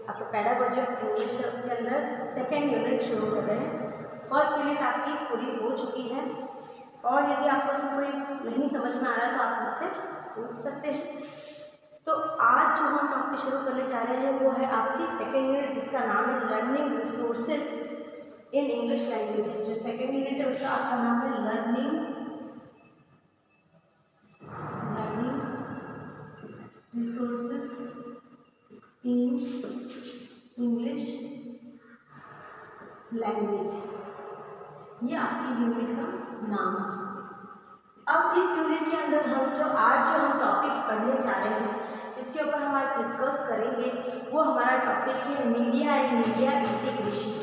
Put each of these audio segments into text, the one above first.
आपका pedagogy of English है, उसके अंदर सेकेंड यूनिट शुरू कर रहे हैं। फर्स्ट यूनिट आपकी पूरी हो चुकी है और यदि आपको कोई नहीं समझ में आ रहा है तो आप मुझसे पूछ सकते हैं। तो आज जो हम आपके शुरू करने जा रहे हैं वो है आपकी सेकेंड यूनिट, जिसका नाम है learning resources in English language. जो सेकेंड यूनिट है उसका आपका नाम है learning resources in English language. ये आपकी यूनिट का नाम है। अब इस यूनिट के अंदर हम टॉपिक पढ़ने जा रहे हैं, जिसके ऊपर हम आज डिस्कस करेंगे, वो हमारा टॉपिक है media and media integration.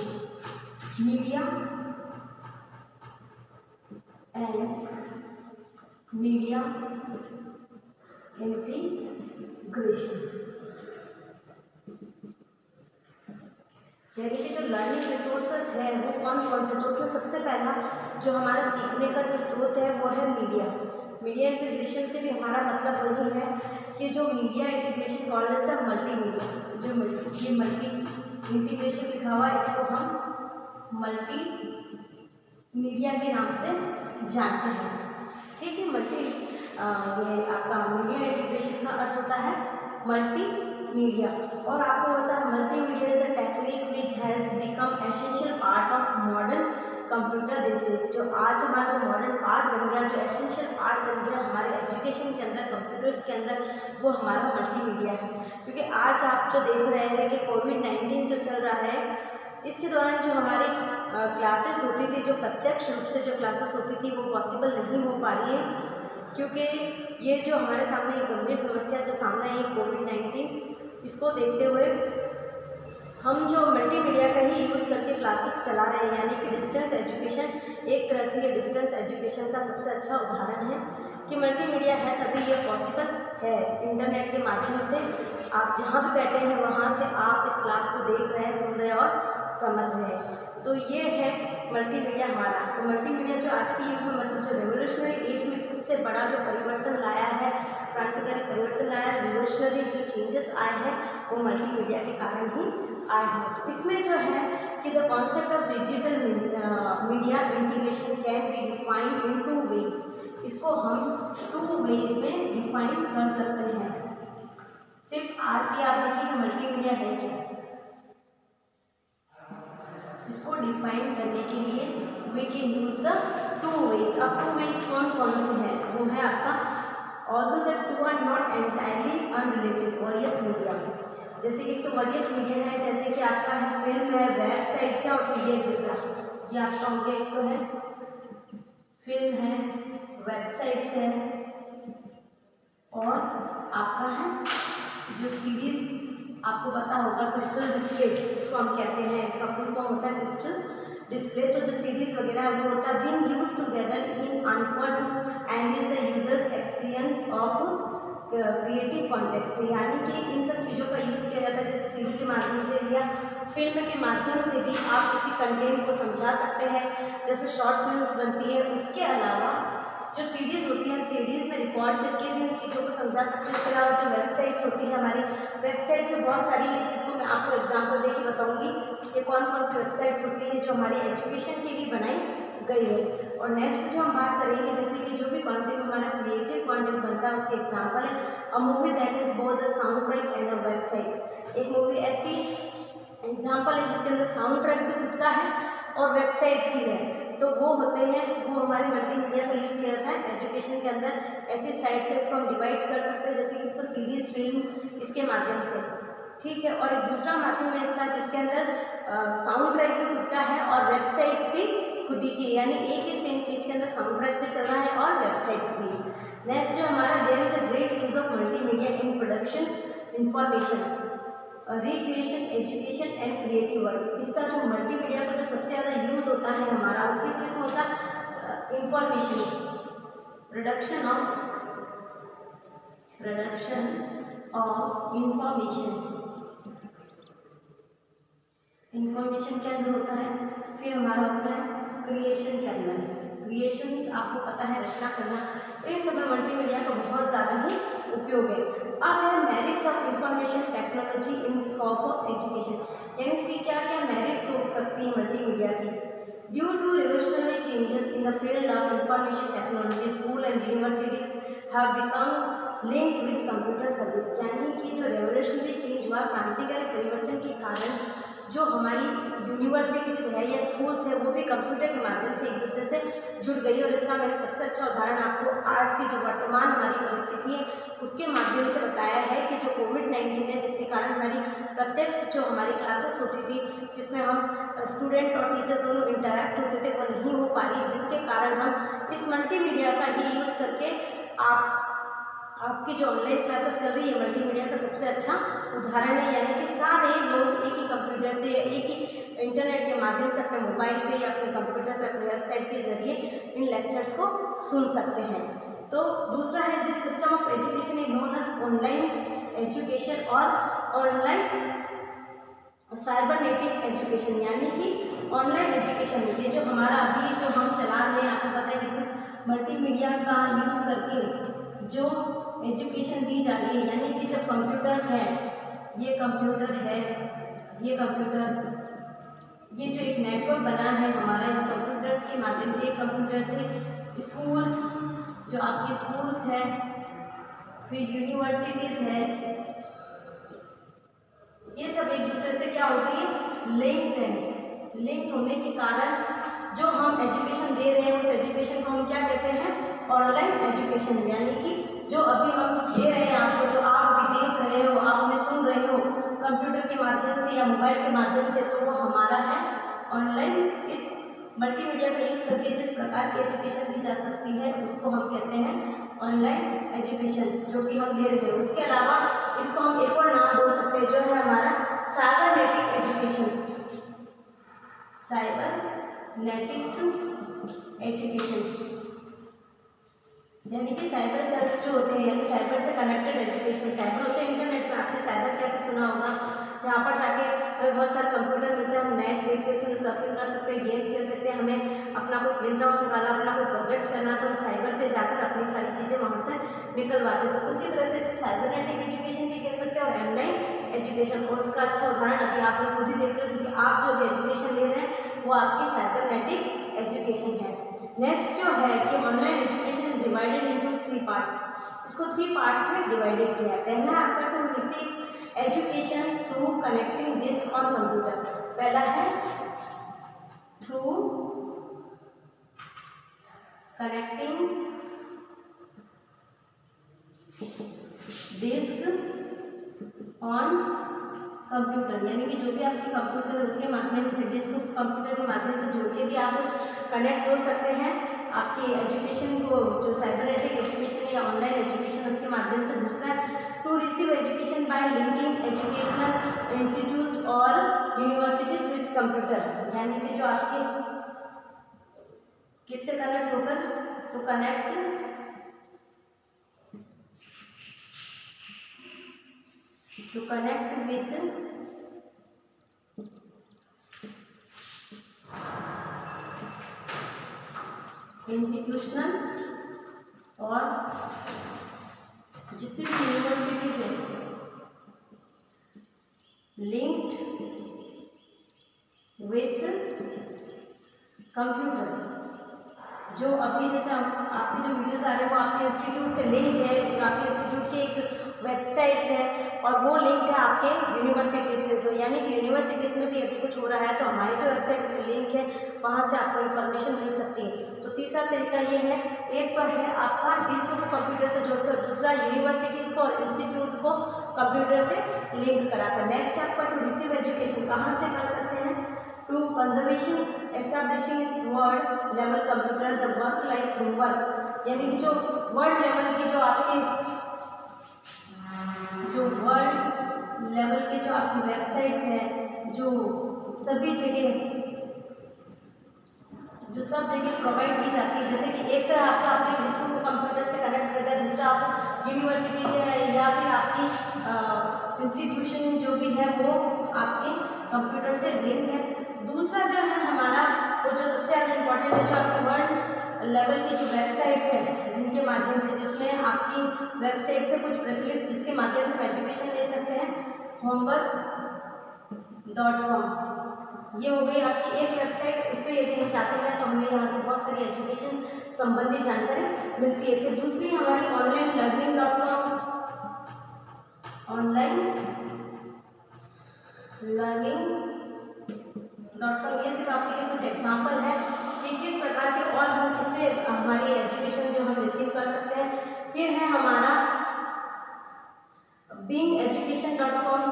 Media and media integration, यानी कि जो लर्निंग रिसोर्सेज है वो कौन कौन से। तो उसमें सबसे पहला जो हमारा सीखने का जो स्रोत है वो है मीडिया। मीडिया इंटीग्रेशन से भी हमारा मतलब वही है कि जो media integration called as the multimedia. जो ये मल्टी इंटीग्रेशन लिखा हुआ है, इसको हम मल्टी मीडिया के नाम से जानते हैं। ठीक है, ये आपका मीडिया इंटीग्रेशन का अर्थ होता है मल्टीमीडिया। और आपको पता है multimedia is a technique which has become essential part of modern computer this days. जो आज हमारा जो मॉडर्न पार्ट बन गया, जो एसेंशियल पार्ट बन गया हमारे एजुकेशन के अंदर, कंप्यूटर्स के अंदर, वो हमारा मल्टीमीडिया है। क्योंकि आज आप जो देख रहे हैं कि कोविड-19 जो चल रहा है, इसके दौरान जो हमारी क्लासेस होती थी, जो प्रत्यक्ष रूप से जो क्लासेस होती थी, वो पॉसिबल नहीं हो पा रही है, क्योंकि ये जो हमारे सामने एक गंभीर समस्या जो सामने आई कोविड-19, इसको देखते हुए हम जो मल्टीमीडिया का ही यूज़ करके क्लासेस चला रहे हैं, यानी कि डिस्टेंस एजुकेशन। एक तरह से ये डिस्टेंस एजुकेशन का सबसे अच्छा उदाहरण है कि मल्टीमीडिया है तभी ये पॉसिबल है। इंटरनेट के माध्यम से आप जहाँ भी बैठे हैं वहाँ से आप इस क्लास को देख रहे हैं, सुन रहे हैं और समझ रहे हैं। तो ये है मल्टीमीडिया हमारा। तो मल्टीमीडिया जो आज के युग में, मतलब जो रेवोल्यूशनरी एज में सबसे बड़ा जो परिवर्तन लाया है, क्रांतिकारी परिवर्तन लाया है, रिवोल्यूशनरी जो चेंजेस आए हैं वो मल्टीमीडिया के कारण ही आए हैं। तो इसमें जो है कि the concept of digital media integration can be defined in 2 ways. इसको हम 2 वेज में डिफाइन कर सकते हैं। सिर्फ आज ये आप देखिए कि मल्टीमीडिया है क्या, इसको डिफाइन करने के लिए we can use the 2 ways. अब 2 वेज कौन कौन से हैं, वो है आपका although the two are not entirely unrelated, various media। जैसे कि तो various media है, जैसे कि आपका है फिल्म है, वेबसाइट्स है और सीडी एक्सेट्रा। ये आपका हो गया, एक तो है फिल्म है, वेबसाइट्स है और आपका है जो सीडीज, आपको पता होगा क्रिस्टल डिस्प्ले जिसको हम कहते हैं, इसका फुल फॉर्म होता है क्रिस्टल डिस्प्ले। तो जो सीडीज वगैरह है वो होता है बीइंग यूज्ड टुगेदर इन अनफर to enrich the users experience of creative context. यानी कि इन सब चीज़ों का यूज़ किया जाता है, जैसे सीडी के माध्यम से या फिल्म के माध्यम से भी आप किसी कंटेंट को समझा सकते हैं, जैसे शॉर्ट फिल्म्स बनती है। उसके अलावा जो सीडीज़ होती हैं, सीडीज़ में रिकॉर्ड करके भी उन चीज़ों को समझा सकते हैं। इसके अलावा जो वेबसाइट्स होती है हमारी, वेबसाइट्स में बहुत सारी है, जिसको मैं आपको एग्जांपल देके बताऊंगी कि कौन कौन सी वेबसाइट्स होती है जो हमारी एजुकेशन के लिए बनाई गई है। और नेक्स्ट जो हम बात करेंगे, जैसे कि जो भी कंटेंट हमारा क्रिएटिव कंटेंट बनता है, उसके एग्जांपल है a movie that is both the sound track and a website. एक मूवी ऐसी एग्जांपल है जिसके अंदर साउंड ट्रैक भी खुद का है और वेबसाइट्स भी है। तो वो होते हैं, वो हमारे मल्टीमीडिया का यूज़ किया जाता है एजुकेशन के अंदर। ऐसी साइट से इसको हम डिवाइड कर सकते हैं, जैसे कि तो सीरीज, फिल्म, इसके माध्यम से। ठीक है, और एक दूसरा माध्यम है इसका जिसके अंदर साउंड ट्रैक भी खुद का है और वेबसाइट्स भी खुद ही की, यानी एक ही सेम चीज़ के अंदर साउंड ट्रैक भी चल रहा है और वेबसाइट्स भी। नेक्स्ट जो हमारा there is a great use of multimedia in production, information, recreation, education and creative work. इसका जो मल्टीमीडिया का जो सबसे ज़्यादा यूज़ होता है हमारा, वो किस किस में होता है, इंफॉर्मेशन, प्रोडक्शन ऑफ इंफॉर्मेशन के अंदर होता है। फिर हमारा होता है क्रिएशन के अंदर, क्रिएशन आपको पता है रचना करना। तो इन सब में मल्टीमीडिया का बहुत ज़्यादा ही उपयोग है। अब है merits of information technology in scope of education, यानी इसकी क्या क्या मेरिट्स हो सकती है मल्टीमीडिया की। Due to revolutionary changes in the field of information technology, school and universities have become linked with computer service, यानी कि जो रेवोल्यूशनरी चेंज हुआ, क्रांतिकारी परिवर्तन के कारण जो हमारी यूनिवर्सिटीज़ है या स्कूल्स है वो भी कंप्यूटर के माध्यम से एक दूसरे से जुड़ गई। और इसका मैंने सबसे अच्छा उदाहरण आपको आज की जो वर्तमान हमारी परिस्थिति है उसके माध्यम से बताया है कि जो कोविड-19 है, जिसके कारण हमारी प्रत्यक्ष जो हमारी क्लासेस होती थी, जिसमें हम स्टूडेंट और टीचर्स दोनों इंटरैक्ट होते थे, वो नहीं हो पा रही, जिसके कारण हम इस मल्टीमीडिया का ही यूज़ करके आपकी जो ऑनलाइन क्लासेस चल रही है मल्टीमीडिया का सबसे अच्छा उदाहरण है। यानी कि सारे लोग एक ही कंप्यूटर से या एक ही इंटरनेट के माध्यम से अपने मोबाइल पे या अपने कंप्यूटर पे अपने वेबसाइट के जरिए इन लेक्चर्स को सुन सकते हैं। तो दूसरा है this system of education is known as online education और ऑनलाइन साइबरनेटिक एजुकेशन, यानी कि ऑनलाइन एजुकेशन ये जो हमारा अभी जो हम चला रहे हैं, आपको पता है कि जिस मल्टीमीडिया का यूज़ करके जो एजुकेशन दी जा रही है, यानी कि जब कंप्यूटर्स है, ये कंप्यूटर है, ये कंप्यूटर, ये जो एक नेटवर्क बना है हमारा इन कंप्यूटर्स के माध्यम से, एक कंप्यूटर से स्कूल्स, जो आपके स्कूल्स है, फिर यूनिवर्सिटीज़ है, ये सब एक दूसरे से क्या हो गई, लिंक है। लिंक होने के कारण जो हम एजुकेशन दे रहे हैं उस एजुकेशन को हम क्या कहते हैं, ऑनलाइन एजुकेशन, यानी कि जो अभी हम दे रहे हैं आपको, जो आप अभी देख रहे हो, आप हमें सुन रहे हो कंप्यूटर के माध्यम से या मोबाइल के माध्यम से, तो वो हमारा है ऑनलाइन। इस मल्टीमीडिया का यूज़ करके जिस प्रकार की एजुकेशन दी जा सकती है उसको हम कहते हैं ऑनलाइन एजुकेशन, जो कि हम दे रहे हैं। उसके अलावा इसको हम एक और नाम बोल सकते हैं, जो है हमारा साइबरनेटिक एजुकेशन, साइबरनेटिक एजुकेशन, यानी कि साइबर सेल्स जो होते हैं, यानी साइबर से कनेक्टेड एजुकेशन। साइबर होते हैं इंटरनेट में, आपने साइबर कैफे सुना होगा, जहाँ पर जाके बहुत सारे कंप्यूटर मिलते हैं, हम नेट देख के उसमें सर्फिंग कर सकते हैं, गेम्स खेल सकते हैं, हमें अपना कोई प्रिंट आउट निकाला, अपना कोई प्रोजेक्ट करना, तो हम साइबर पे जाकर अपनी सारी चीज़ें वहाँ से निकलवाते हैं। तो उसी तरह से इसे साइबरनेटिक एजुकेशन भी कह सकते हैं और ऑनलाइन एजुकेशन। और उसका अच्छा उदाहरण अभी आप लोग खुद ही देख रहे हो, क्योंकि आप जो भी एजुकेशन ले रहे हैं वो आपकी साइबरनेटिक एजुकेशन है। नेक्स्ट जो है कि online education is divided into 3 parts, इसको 3 पार्ट्स में डिवाइडेड किया है। पहला आपका to receive education through connecting this on computer, पहला है through connecting disk on computer, यानी कि जो भी आपकी कंप्यूटर है उसके माध्यम से, डिस्क कंप्यूटर के माध्यम से जोड़ के भी आप कनेक्ट हो सकते हैं आपकी एजुकेशन को, जो साइबरनेटिक एजुकेशन है या ऑनलाइन एजुकेशन उसके माध्यम से। दूसरा to receive education by linking educational institute और यूनिवर्सिटीज विद कंप्यूटर, यानी कि जो आपके किससे कनेक्ट होकर, तो connect to connect with institutional और जितनी भी यूनिवर्सिटीज है लिंक्ड विथ कंप्यूटर। जो अभी जैसे आपके जो वीडियोस आ रहे हैं वो आपके इंस्टीट्यूट से लिंक है, आपके इंस्टीट्यूट के एक वेबसाइट्स है और वो लिंक है आपके यूनिवर्सिटीज़ से। तो यानी कि यूनिवर्सिटीज़ में भी यदि कुछ हो रहा है तो हमारी जो वेबसाइट से लिंक है वहाँ से आपको इन्फॉर्मेशन मिल सकती है। तो तीसरा तरीका ये है, एक तो है आपका डिस्क को कंप्यूटर से जोड़कर, दूसरा यूनिवर्सिटीज़ को और इंस्टीट्यूट को कंप्यूटर से लिंक कराकर। नेक्स्ट है आपका टू रिसीव एजुकेशन, कहाँ से कर सकते हैं, to conservation establishing world level computer the work like homework, यानी कि जो वर्ल्ड लेवल की जो आपके वर्ल्ड लेवल के जो आपकी वेबसाइट्स हैं, जो सभी जगह प्रोवाइड की जाती है, जैसे कि एक आपका अपने डिस्क को कंप्यूटर से कनेक्ट करता है, दूसरा आप यूनिवर्सिटी है या फिर आपकी इंस्टीट्यूशन जो भी है वो आपके कंप्यूटर से लिंक है। दूसरा जो है हमारा वो जो सबसे ज़्यादा इम्पोर्टेंट है, जो आपके वर्ल्ड लेवल की जो वेबसाइट्स हैं जिनके माध्यम से, जिसमें आपकी वेबसाइट से कुछ प्रचलित, जिसके माध्यम से एजुकेशन ले सकते हैं, होमवर्क ये हो गई आपकी एक वेबसाइट। इस पर यदि हम चाहते हैं तो हमें यहाँ से बहुत सारी एजुकेशन संबंधी जानकारी मिलती है। फिर दूसरी हमारी onlineLearning.com, onlineLearning.com। ये सिर्फ आपके लिए कुछ एग्जाम्पल है कि किस प्रकार के और हम किससे हमारी एजुकेशन जो हम रिसीव कर सकते हैं। फिर है हमारा BeingEducation.com,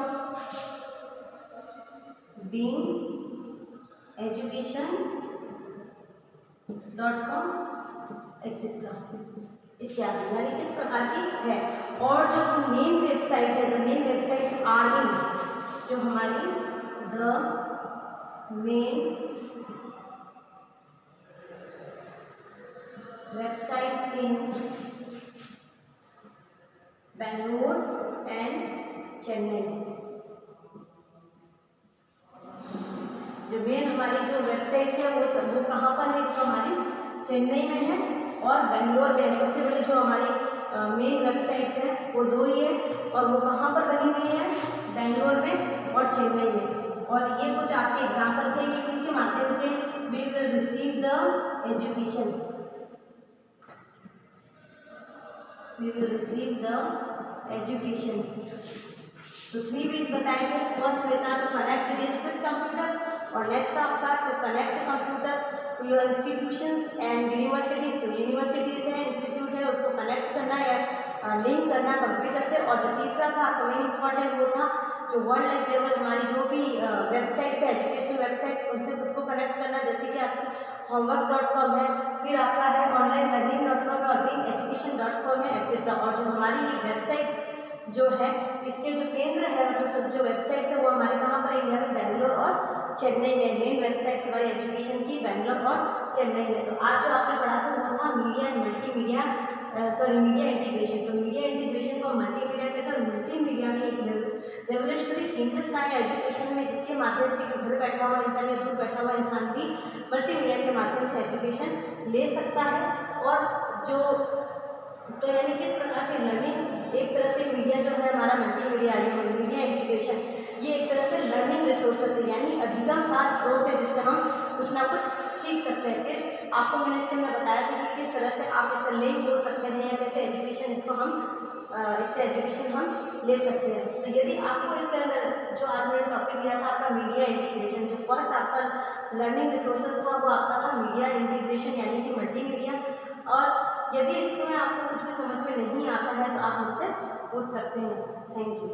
BeingEducation.com एक्सेट्रा इत्यादि, यानी इस प्रकार की है। और जो मेन वेबसाइट है, the main websites are in, जो हमारी the main websites in Bangalore and Chennai. जो मेन हमारी जो वेबसाइट्स है वो कहाँ पर है, तो हमारी चेन्नई में है और बेंगलोर में। सबसे बड़ी जो हमारी मेन वेबसाइट्स है वो दो ही है, और वो कहाँ पर बनी हुई है, बेंगलोर में और चेन्नई में। और ये कुछ आपके एग्जाम्पल थे कि किसके माध्यम से we will receive the education, we will receive the education. तो 3 वेज बताए थे। फर्स्ट वे था to connect disk with computer, और नेक्स्ट आपका to connect computer to your institutions and universities. जो यूनिवर्सिटीज है, इंस्टीट्यूट है, उसको कनेक्ट करना या लिंक करना कंप्यूटर से। और जो तीसरा था आपका मेन इंपॉर्टेंट वो था जो वर्ल्ड लाइक लेवल हमारी जो भी वेबसाइट्स है, एजुकेशनल वेबसाइट्स, उनसे खुद को कनेक्ट करना, जैसे कि आपकी homework.com है, फिर आपका है onlineLearning.com है और BeingEducation.com है एक्सेट्रा। और जो हमारी ये वेबसाइट्स जो है, इसके जो केंद्र है, मतलब जो वेबसाइट्स है वो हमारे कहाँ पर, इंडिया में बेंगलोर और चेन्नई में। मेन वेबसाइट्स हमारी एजुकेशन की बेंगलोर और चेन्नई में। तो आज जो आपने पढ़ा था वो था media and multimedia, media integration. तो मीडिया इंटीग्रेशन को मल्टीमीडिया कहते हैं। मल्टीमीडिया में एक रेवोल्यूशनरी चेंजेस लाए एजुकेशन में, जिसके माध्यम से घर बैठा हुआ इंसान या दूर बैठा हुआ इंसान भी मल्टीमीडिया के माध्यम से एजुकेशन ले सकता है। और जो तो यानी किस प्रकार से लर्निंग, एक तरह से मीडिया जो है हमारा मल्टीमीडिया, मीडिया इंटीग्रेशन, ये एक तरह से लर्निंग रिसोर्सेस है, यानी अधिगम का स्रोत है, जिससे हम कुछ ना कुछ सीख सकते हैं। फिर आपको मैंने इसके अंदर बताया था कि किस तरह से आप इससे लिंक हो सकते हैं, या कैसे एजुकेशन इसको हम इससे एजुकेशन हम ले सकते हैं। तो यदि आपको इसके अंदर जो आज मैंने टॉपिक दिया था आपका मीडिया इंटीग्रेशन, जो फर्स्ट आपका लर्निंग रिसोर्सेस था वो आपका था मीडिया इंटीग्रेशन यानी कि मल्टीमीडिया। और यदि इसमें आपको कुछ भी समझ में नहीं आता है तो आप मुझसे पूछ सकते हैं। Thank you.